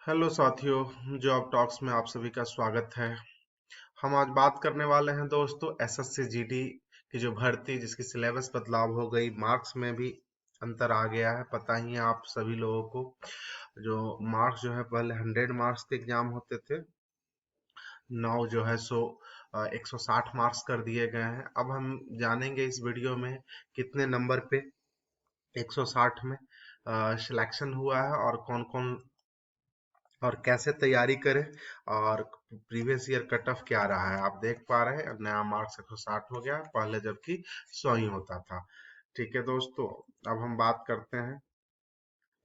Hello साथियों, job talks में आप सभी का स्वागत है। हम आज बात करने वाले हैं दोस्तों एसएससी जीडी की जो भर्ती जिसकी सिलेबस बदलाव हो गई, मार्क्स में भी अंतर आ गया है। पता ही है आप सभी लोगों को। जो मार्क्स जो है पहले 100 मार्क्स के एग्जाम होते थे, नाउ जो है सो 160 मार्क्स कर दिए गए हैं। अब हम जानेंगे इस वीडियो में कितने नंबर पे 160 में सिलेक्शन हुआ है और कौन कौन और कैसे तैयारी करें और प्रीवियस ईयर कट ऑफ क्या रहा है। आप देख पा रहे हैं नया मार्क्स 160 हो गया है, पहले जबकि 100 ही होता था। ठीक है दोस्तों, अब हम बात करते हैं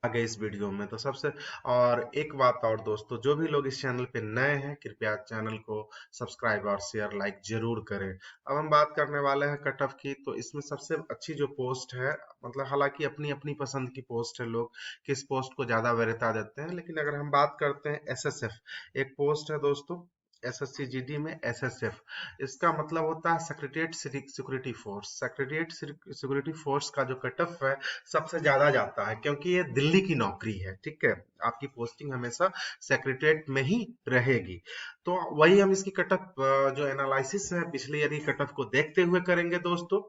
आगे इस वीडियो में। तो सबसे और एक बात और दोस्तों, जो भी लोग इस चैनल पे नए हैं कृपया चैनल को सब्सक्राइब और शेयर लाइक जरूर करें। अब हम बात करने वाले हैं कट ऑफ की। तो इसमें सबसे अच्छी जो पोस्ट है, मतलब हालांकि अपनी अपनी पसंद की पोस्ट है, लोग किस पोस्ट को ज्यादा वरीयता देते हैं, लेकिन अगर हम बात करते हैं एसएसएफ, एक पोस्ट है दोस्तों एसएससी जीडी में एसएसएफ। इसका मतलब होता है secretariat security force. Secretariat security force का जो कट ऑफ है सबसे ज्यादा जाता है, क्योंकि ये दिल्ली की नौकरी है। ठीक है, आपकी पोस्टिंग हमेशा सेक्रेटरीट में ही रहेगी। तो वही हम इसकी कट ऑफ जो एनालिसिस है पिछले ईयर की कट ऑफ को देखते हुए करेंगे दोस्तों।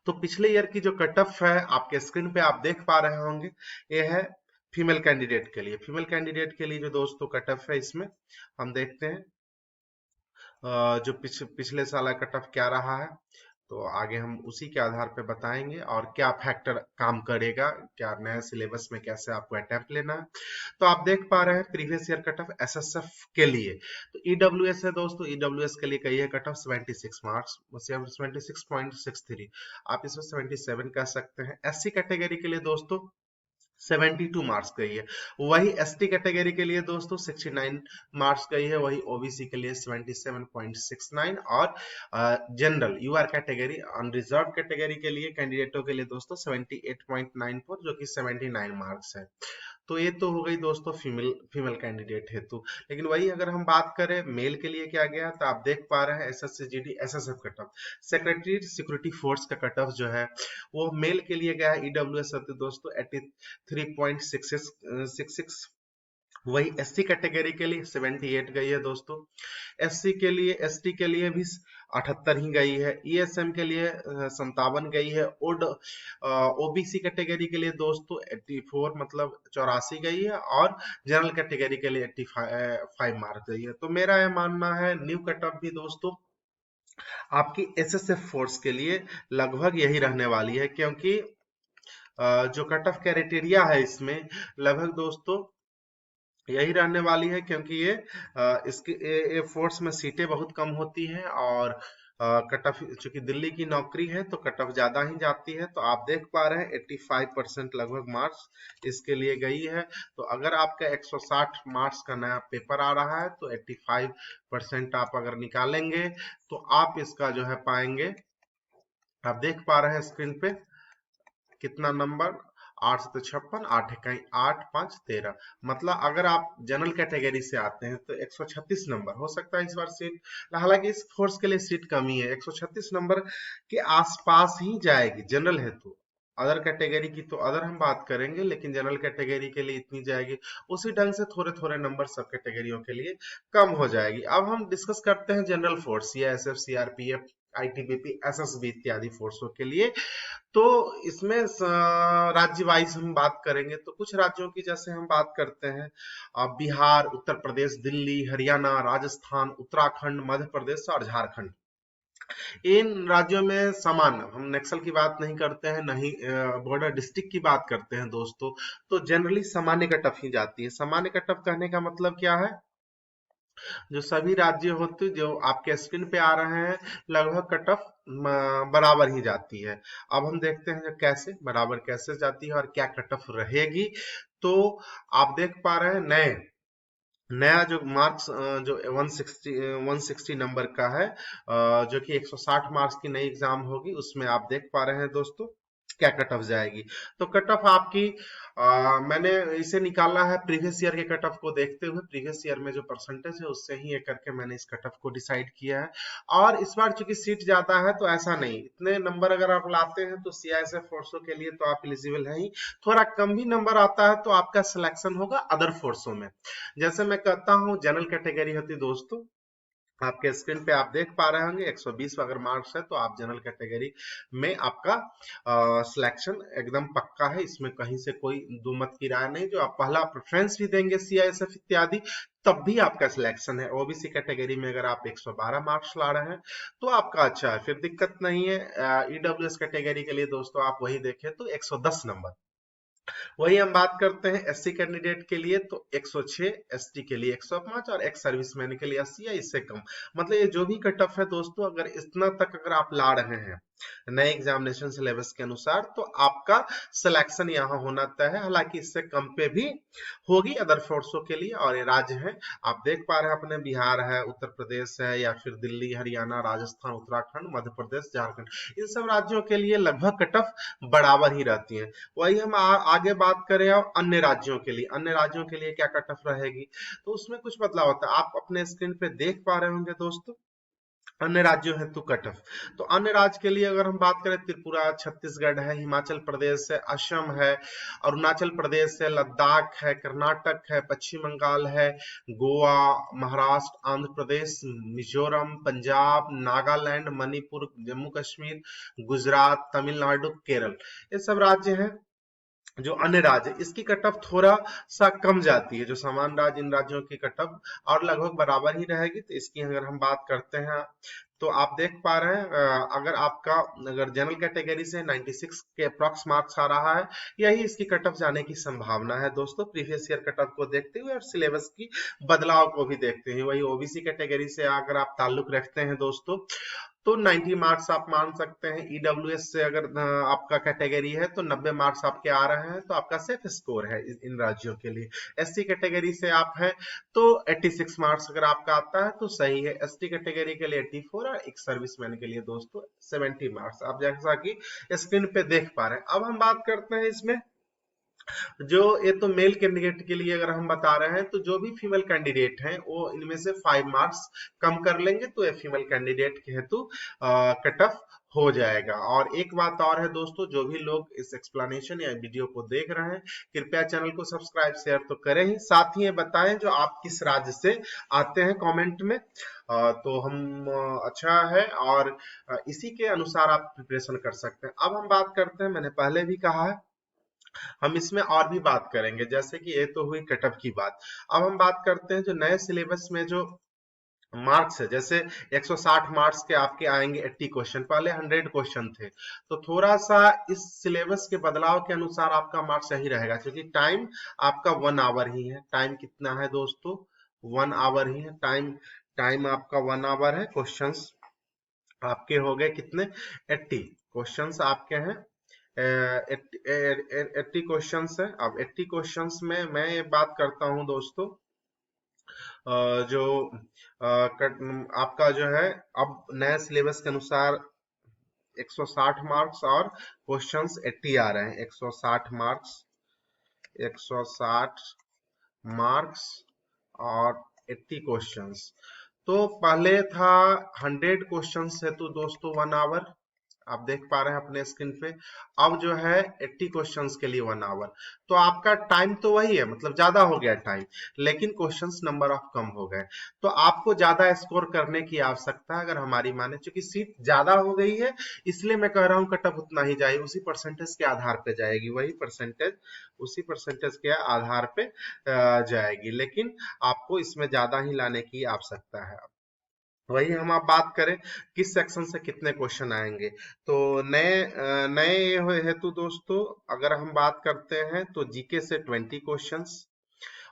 तो पिछले ईयर की जो कट ऑफ है आपके स्क्रीन पे आप देख पा रहे होंगे, ये है फीमेल कैंडिडेट के लिए। फीमेल कैंडिडेट के लिए जो दोस्तों कट ऑफ है, इसमें हम देखते हैं जो पिछले साल का कट ऑफ क्या रहा है। तो आगे हम उसी के आधार पे बताएंगे और क्या फैक्टर काम करेगा, क्या नया सिलेबस में कैसे आपको अटेम्प्ट लेना है। तो आप देख पा रहे हैं previous year cut off SSF के लिए। तो ईडब्ल्यूएस है दोस्तों, ईडब्ल्यूएस के लिए कही है कट ऑफ 76 मार्क्स, 76.63। आप इसमें 77 कह सकते हैं। एससी कैटेगरी के लिए दोस्तों 72 मार्क्स गई है। वही एसटी कैटेगरी के लिए दोस्तों 69 मार्क्स गई है। वही ओबीसी के लिए 77.69 और general UR category unreserve category के लिए कैंडिडेटों के लिए दोस्तों 78.94, जो कि 79 मार्क्स है। तो ये तो हो गई दोस्तों फीमेल फीमेल कैंडिडेट हेतु। लेकिन वही अगर हम बात करें मेल के लिए क्या गया, तो आप देख पा रहे हैं SSC GD SSF cut off, secretary security force का कट ऑफ जो है वो मेल के लिए गया है ईडब्ल्यूएस दोस्तों 83.66। वही एससी कैटेगरी के लिए 78 गई है दोस्तों। एससी के लिए एसटी के लिए भी 78 ही गई है। ईएसएम के लिए 57 गई है। ओड ओबीसी कैटेगरी के लिए दोस्तों 84 मतलब 84 गई है और जनरल कैटेगरी के लिए 85 मार्क गई है। तो मेरा यह मानना है न्यू कट ऑफ भी दोस्तों आपकी एसएसएफ फोर्स के लिए लगभग यही रहने वाली है, क्योंकि जो कट ऑफ क्राइटेरिया है इसमें लगभग दोस्तों यही रहने वाली है, क्योंकि इसके ये फोर्स में सीटें बहुत कम होती हैं और कट ऑफ चूंकि दिल्ली की नौकरी है तो कट ऑफ ज्यादा ही जाती है। तो आप देख पा रहे हैं 85% लगभग मार्क्स इसके लिए गई है। तो अगर आपका 160 मार्क्स का नया पेपर आ रहा है तो 85% आप अगर निकालेंगे तो आप इसका जो है पाएंगे। आप देख पा रहे हैं स्क्रीन पे कितना नंबर, 856, 8 इकाई 8 5 13। मतलब अगर आप जनरल कैटेगरी से आते हैं तो 136 नंबर हो सकता है इस बार सीट। हालांकि इस फोर्स के लिए सीट कमी है, 136 नंबर के आसपास ही जाएगी जनरल है। तो अदर कैटेगरी की तो अदर हम बात करेंगे, लेकिन जनरल कैटेगरी के लिए इतनी जाएगी। उसी ढंग से थोड़े थोड़े नंबर सब कैटेगरियों के लिए कम हो जाएगी। अब हम डिस्कस करते हैं general force, CISF, CRPF, ITBP, SSB इत्यादि फोर्सों के लिए। तो इसमें राज्य वाइज हम बात करेंगे तो कुछ राज्यों की जैसे हम बात करते हैं बिहार, उत्तर प्रदेश, दिल्ली, हरियाणा, राजस्थान, उत्तराखंड, मध्य प्रदेश और झारखंड। इन राज्यों में समान, हम नक्सल की बात नहीं करते हैं, नहीं बॉर्डर डिस्ट्रिक्ट की बात करते हैं दोस्तों। तो जनरली सामान्य कट ऑफ ही जाती है। सामान्य कट ऑफ कहने का मतलब क्या है, जो सभी राज्य होते जो आपके स्क्रीन पे आ रहे हैं लगभग कट ऑफ बराबर ही जाती है। अब हम देखते हैं कैसे बराबर कैसे जाती है और क्या कट ऑफ रहेगी। तो आप देख पा रहे हैं नया जो मार्क्स जो 160 नंबर का है, जो कि 160 मार्क्स की नई एग्जाम होगी, उसमें आप देख पा रहे हैं दोस्तों क्या कट ऑफ जाएगी। तो कट ऑफ आपकी मैंने इसे निकाला है प्रीवियस ईयर के कट ऑफ को देखते हुए, प्रीवियस ईयर में जो परसेंटेज है उससे ही ये करके मैंने इस कट ऑफ को डिसाइड किया है। और इस बार चूंकि सीट ज्यादा है तो ऐसा नहीं, इतने नंबर अगर आप लाते हैं तो सीआईएसएफ फोर्सों के लिए तो आप एलिजिबल है ही, थोड़ा कम भी नंबर आता है तो आपका सिलेक्शन होगा अदर फोर्सों में। जैसे मैं कहता हूँ जनरल कैटेगरी होती है दोस्तों, आपके स्क्रीन पे आप देख पा रहे होंगे 120 अगर मार्क्स है तो आप जनरल कैटेगरी में आपका सिलेक्शन एकदम पक्का है, इसमें कहीं से कोई दो मत की राय नहीं। जो आप पहला प्रेफरेंस भी देंगे सीआईएसएफ इत्यादि तब भी आपका सिलेक्शन है। ओबीसी कैटेगरी में अगर आप 112 मार्क्स ला रहे हैं तो आपका अच्छा है, फिर दिक्कत नहीं है। ईडब्ल्यूएस कैटेगरी के लिए दोस्तों आप वही देखें तो 110 नंबर। वही हम बात करते हैं एससी कैंडिडेट के लिए तो 106, एसटी के लिए 105 और एक्स सर्विसमैन के लिए 80 या इससे कम। मतलब ये जो भी कट ऑफ है दोस्तों, अगर इतना तक अगर आप ला रहे हैं नए एग्जामिनेशन सिलेबस के अनुसार तो आपका सिलेक्शन यहाँ होना तय है। हालांकि इससे कम पे भी होगी अदर फोर्सों के लिए। और ये राज्य है आप देख पा रहे हैं अपने, बिहार है, उत्तर प्रदेश है, या फिर दिल्ली, हरियाणा, राजस्थान, उत्तराखंड, मध्य प्रदेश, झारखंड, इन सब राज्यों के लिए लगभग कट ऑफ बराबर ही रहती है। वही हम आगे बात करें और अन्य राज्यों के लिए, अन्य राज्यों के लिए क्या कट ऑफ रहेगी तो उसमें कुछ बदलाव होता है। आप अपने स्क्रीन पे देख पा रहे होंगे दोस्तों अन्य राज्यों हेतु कट ऑफ। तो अन्य राज्य के लिए अगर हम बात करें, त्रिपुरा, छत्तीसगढ़ है, हिमाचल प्रदेश है, असम है, अरुणाचल प्रदेश है, लद्दाख है, कर्नाटक है, पश्चिम बंगाल है, गोवा, महाराष्ट्र, आंध्र प्रदेश, मिजोरम, पंजाब, नागालैंड, मणिपुर, जम्मू कश्मीर, गुजरात, तमिलनाडु, केरल, ये सब राज्य हैं जो अन्य राज्य। इसकी कट ऑफ थोड़ा सा कम जाती है, जो समान राज्य इन राज्यों की कट ऑफ और लगभग बराबर ही रहेगी। तो इसकी अगर हम बात करते हैं तो आप देख पा रहे हैं अगर आपका अगर जनरल कैटेगरी से 96 के अप्रॉक्स मार्क्स आ रहा है, यही इसकी कट ऑफ जाने की संभावना है दोस्तों, प्रीवियस ईयर कट ऑफ को देखते हुए और सिलेबस की बदलाव को भी देखते हुए। वही ओबीसी कैटेगरी से अगर आप ताल्लुक रखते हैं दोस्तों तो 90 मार्क्स आप मान सकते हैं। ईडब्ल्यूएस से अगर आपका कैटेगरी है तो 90 मार्क्स आपके आ रहे हैं तो आपका सेफ स्कोर है इन राज्यों के लिए। एससी कैटेगरी से आप हैं तो 86 मार्क्स अगर आपका आता है तो सही है। एसटी कैटेगरी के लिए 84 और एक सर्विसमैन के लिए दोस्तों 70 मार्क्स, आप जैसा कि स्क्रीन पे देख पा रहे हैं। अब हम बात करते हैं इसमें जो ये तो मेल कैंडिडेट के लिए अगर हम बता रहे हैं तो जो भी फीमेल कैंडिडेट हैं वो इनमें से 5 मार्क्स कम कर लेंगे तो ये फीमेल कैंडिडेट के हेतु कट ऑफ हो जाएगा। और एक बात और है दोस्तों, जो भी लोग इस एक्सप्लेनेशन या वीडियो को देख रहे हैं कृपया चैनल को सब्सक्राइब शेयर तो करें ही, साथ ही ये बताएं जो आप किस राज्य से आते हैं कमेंट में, तो हम अच्छा है और इसी के अनुसार आप प्रिपरेशन कर सकते हैं। अब हम बात करते हैं, मैंने पहले भी कहा है हम इसमें और भी बात करेंगे, जैसे कि ये तो हुई कट ऑफ की बात। अब हम बात करते हैं जो नए सिलेबस में जो मार्क्स है, जैसे 160 मार्क्स के आपके आएंगे 80 क्वेश्चन, पहले 100 क्वेश्चन थे। तो थोड़ा सा इस सिलेबस के बदलाव के अनुसार आपका मार्क्स सही रहेगा, क्योंकि टाइम आपका 1 आवर ही है। टाइम कितना है दोस्तों? 1 आवर ही है टाइम। टाइम आपका 1 आवर है। क्वेश्चंस आपके हो गए कितने? 80 क्वेश्चंस आपके हैं। 80 क्वेश्चंस है। अब 80 क्वेश्चंस में मैं ये बात करता हूं दोस्तों, जो आपका जो है अब नए सिलेबस के अनुसार 160 मार्क्स और क्वेश्चंस 80 आ रहे हैं। 160 मार्क्स, 160 मार्क्स और 80 क्वेश्चंस। तो पहले था 100 क्वेश्चंस है तो दोस्तों 1 आवर, आप देख पा रहे हैं अपने स्क्रीन पे। अब जो है 80 क्वेश्चंस के लिए 1 आवर, तो आपका टाइम तो वही है, मतलब ज्यादा हो गया टाइम, लेकिन क्वेश्चंस नंबर ऑफ कम हो गए। तो आपको ज्यादा स्कोर करने की आवश्यकता है अगर हमारी माने, क्योंकि सीट ज्यादा हो गई है इसलिए मैं कह रहा हूँ कट ऑफ उतना ही जाएगी, उसी परसेंटेज के आधार पे जाएगी, वही परसेंटेज उसी परसेंटेज के आधार पे जाएगी, लेकिन आपको इसमें ज्यादा ही लाने की आवश्यकता है। वही हम आप बात करें किस सेक्शन से कितने क्वेश्चन आएंगे, तो नए हेतु दोस्तों अगर हम बात करते हैं तो जीके से 20 क्वेश्चंस,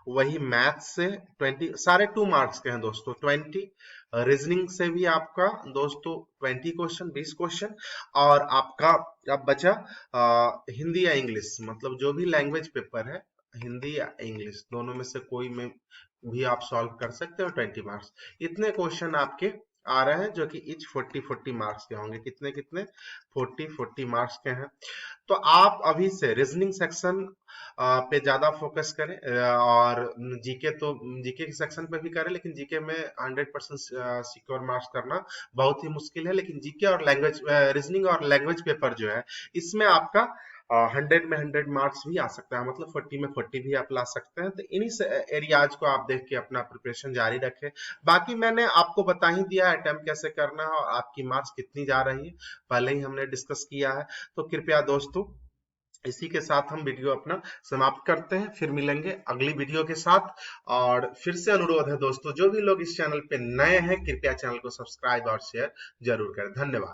वही मैथ से 20, सारे 2 मार्क्स के हैं दोस्तों 20। रीजनिंग से भी आपका दोस्तों 20 क्वेश्चन, 20 क्वेश्चन। और आपका अब बचा हिंदी या इंग्लिश, मतलब जो भी लैंग्वेज पेपर है, हिंदी या इंग्लिश दोनों में से कोई में भी आप सॉल्व कर सकते हो 20 मार्क्स। इतने क्वेश्चन आपके आ रहे हैं जो कि इच 40-40 मार्क्स के होंगे। कितने कितने? 40-40 मार्क्स के हैं। तो आप अभी से रीजनिंग सेक्शन पे ज्यादा फोकस करें, और जीके तो जीके के सेक्शन पे भी करें, लेकिन जीके में 100% सिक्योर मार्क्स करना बहुत ही मुश्किल है। लेकिन जीके और लैंग्वेज, रीजनिंग और लैंग्वेज पेपर जो है, इसमें आपका 100 में 100 मार्क्स भी आ सकता है, मतलब 40 में 40 भी आप ला सकते हैं। तो इन्हीं एरियाज को आप देख के अपना प्रिपरेशन जारी रखें। बाकी मैंने आपको बता ही दिया है अटेम्प्ट कैसे करना है और आपकी मार्क्स कितनी जा रही है, पहले ही हमने डिस्कस किया है। तो कृपया दोस्तों, इसी के साथ हम वीडियो अपना समाप्त करते हैं, फिर मिलेंगे अगली वीडियो के साथ। और फिर से अनुरोध है दोस्तों, जो भी लोग इस चैनल पे नए हैं, कृपया चैनल को सब्सक्राइब और शेयर जरूर करें। धन्यवाद।